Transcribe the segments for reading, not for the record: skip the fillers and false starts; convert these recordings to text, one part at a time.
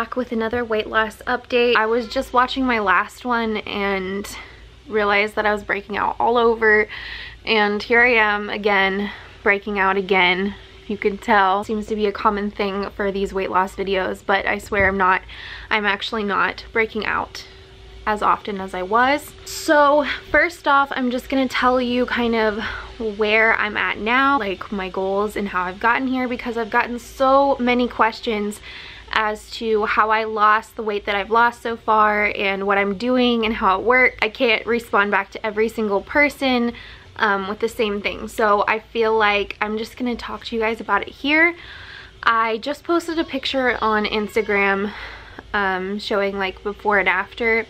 back with another weight loss update. I was just watching my last one and realized that I was breaking out all over, and here I am again, breaking out again. You can tell, seems to be a common thing for these weight loss videos, but I swear I'm actually not breaking out as often as I was. So first off, I'm just gonna tell you kind of where I'm at now, like my goals and how I've gotten here, because I've gotten so many questions as to how I lost the weight that I've lost so far and what I'm doing and how it worked. I can't respond back to every single person with the same thing, so I feel like I'm just gonna talk to you guys about it here. I just posted a picture on Instagram showing like before and after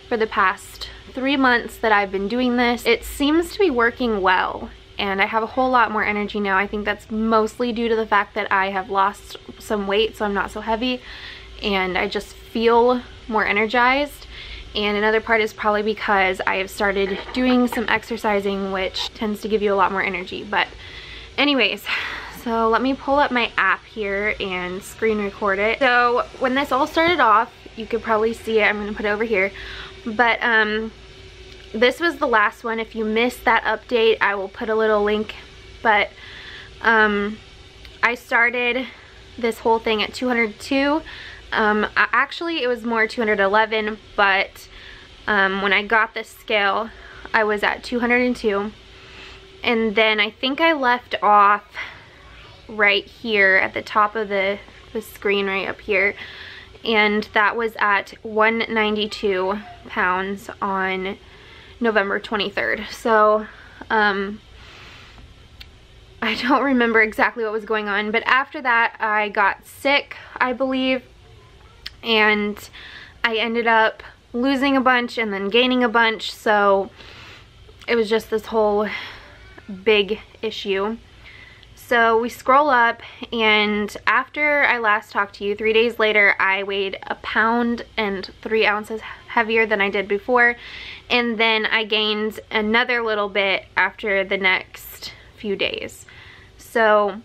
for the past 3 months that I've been doing this. It seems to be working well, and I have a whole lot more energy now. I think that's mostly due to the fact that I have lost some weight, so I'm not so heavy, and I just feel more energized. And another part is probably because I have started doing some exercising, which tends to give you a lot more energy. But anyways, so let me pull up my app here and screen record it. So when this all started off, you could probably see it. I'm gonna put it over here. But this was the last one. If you missed that update, I will put a little link. But I started this whole thing at 202. Actually it was more 211, but when I got this scale I was at 202, and then I think I left off right here at the top of the screen right up here, and that was at 192 pounds on November 23rd. So I don't remember exactly what was going on, but after that I got sick, I believe, and I ended up losing a bunch and then gaining a bunch, so it was just this whole big issue. So we scroll up, and after I last talked to you 3 days later, I weighed 1 pound and 3 ounces heavier than I did before, and then I gained another little bit after the next few days. So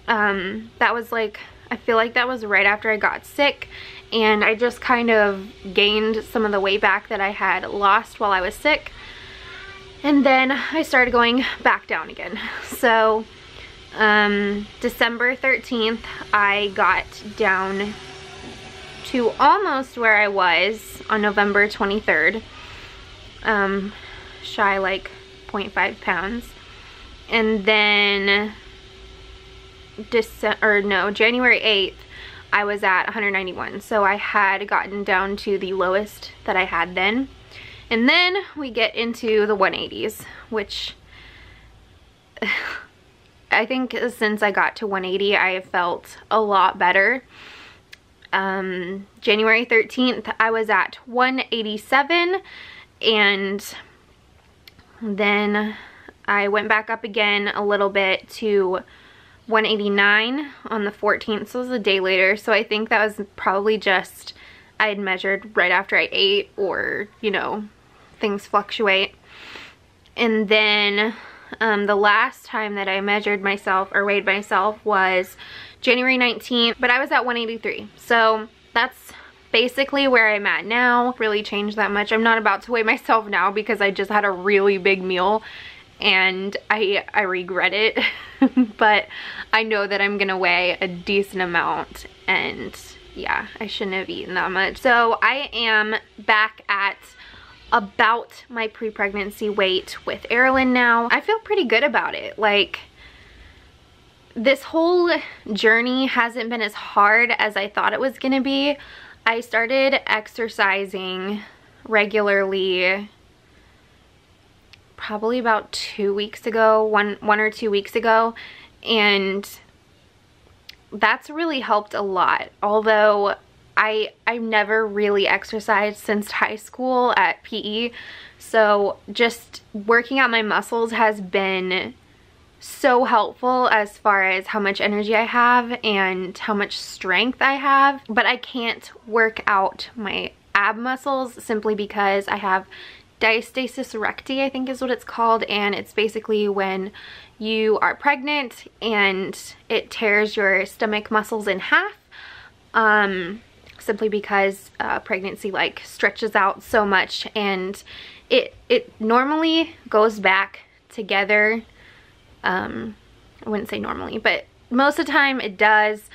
that was like, I feel like that was right after I got sick, and I just kind of gained some of the weight back that I had lost while I was sick, and then I started going back down again. So December 13th I got down to almost where I was on November 23rd, shy like 0.5 pounds, and then January 8th I was at 191, so I had gotten down to the lowest that I had then. And then we get into the 180s, which I think since I got to 180 I have felt a lot better. January 13th I was at 187, and then I went back up again a little bit to 189 on the 14th, so it was a day later. So I think that was probably just, I had measured right after I ate, or you know, things fluctuate. And then the last time that I measured myself or weighed myself was January 19th, but I was at 183. So that's basically where I'm at now. Really changed that much. I'm not about to weigh myself now because I just had a really big meal and I regret it. But I know that I'm gonna weigh a decent amount, and yeah, I shouldn't have eaten that much. So I am back at about my pre-pregnancy weight with Erilyn now. I feel pretty good about it. Like, this whole journey hasn't been as hard as I thought it was gonna be. I started exercising regularly probably about 2 weeks ago, one or 2 weeks ago, and that's really helped a lot. Although I've never really exercised since high school at PE, so just working out my muscles has been so helpful as far as how much energy I have and how much strength I have. But I can't work out my ab muscles simply because I have diastasis recti, I think is what it's called, and it's basically when you are pregnant and it tears your stomach muscles in half. simply because pregnancy like stretches out so much, and it normally goes back together. I wouldn't say normally, but most of the time it does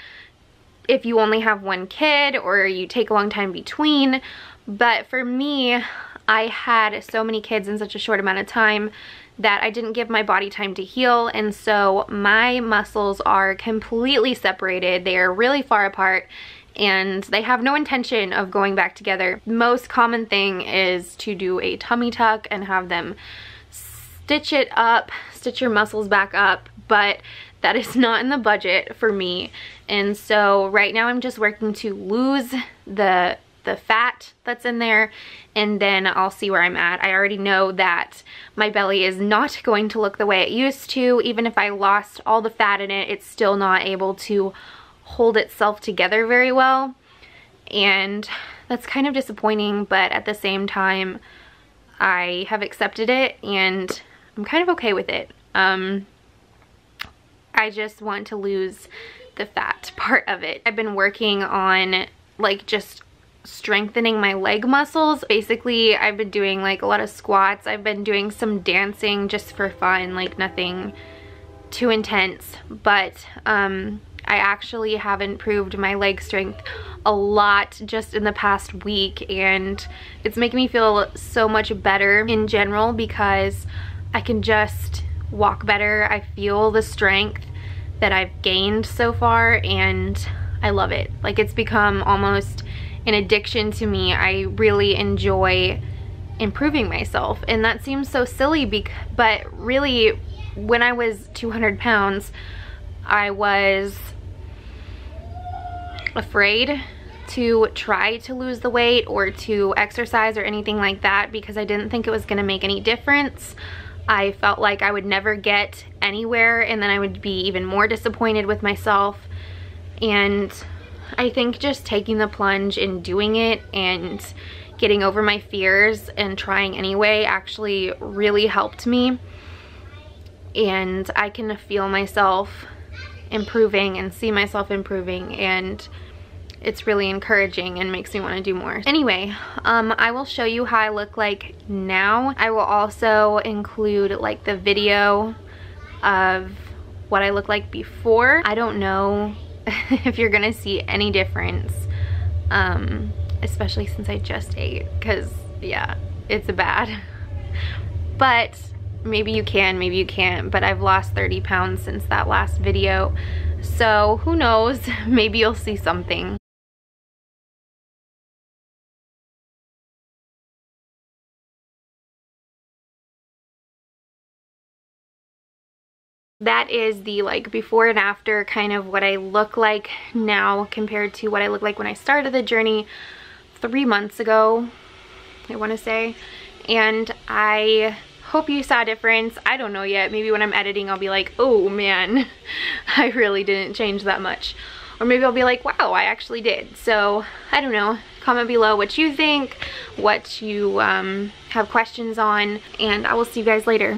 if you only have one kid or you take a long time between. But for me, I had so many kids in such a short amount of time that I didn't give my body time to heal, and so my muscles are completely separated. They are really far apart, and they have no intention of going back together. Most common thing is to do a tummy tuck and have them stitch it up, stitch your muscles back up, but that is not in the budget for me. And so right now I'm just working to lose the fat that's in there, and then I'll see where I'm at. I already know that my belly is not going to look the way it used to. Even if I lost all the fat in it, it's still not able to hold itself together very well, and that's kind of disappointing, but at the same time I have accepted it and I'm kind of okay with it. I just want to lose the fat part of it. I've been working on like just strengthening my leg muscles. Basically, I've been doing like a lot of squats. I've been doing some dancing just for fun, like nothing too intense, but I actually have improved my leg strength a lot just in the past week, and it's making me feel so much better in general because I can just walk better. I feel the strength that I've gained so far, and I love it. Like, it's become almost an addiction to me. I really enjoy improving myself, and that seems so silly, but really when I was 200 pounds, I was afraid to try to lose the weight or to exercise or anything like that because I didn't think it was gonna make any difference. I felt like I would never get anywhere, and then I would be even more disappointed with myself. And I think just taking the plunge and doing it and getting over my fears and trying anyway actually really helped me. And I can feel myself improving and see myself improving, and it's really encouraging and makes me want to do more. Anyway, I will show you how I look like now. I will also include like the video of what I look like before. I don't know if you're gonna see any difference, especially since I just ate, because yeah, it's bad. But maybe you can, maybe you can't, but I've lost 30 pounds since that last video, so who knows, maybe you'll see something. That is the like before and after, kind of what I look like now compared to what I look like when I started the journey 3 months ago, I want to say. And I hope you saw a difference. I don't know yet. Maybe when I'm editing I'll be like, oh man, I really didn't change that much. Or maybe I'll be like, wow, I actually did. So I don't know. Comment below what you think, what you have questions on, and I will see you guys later.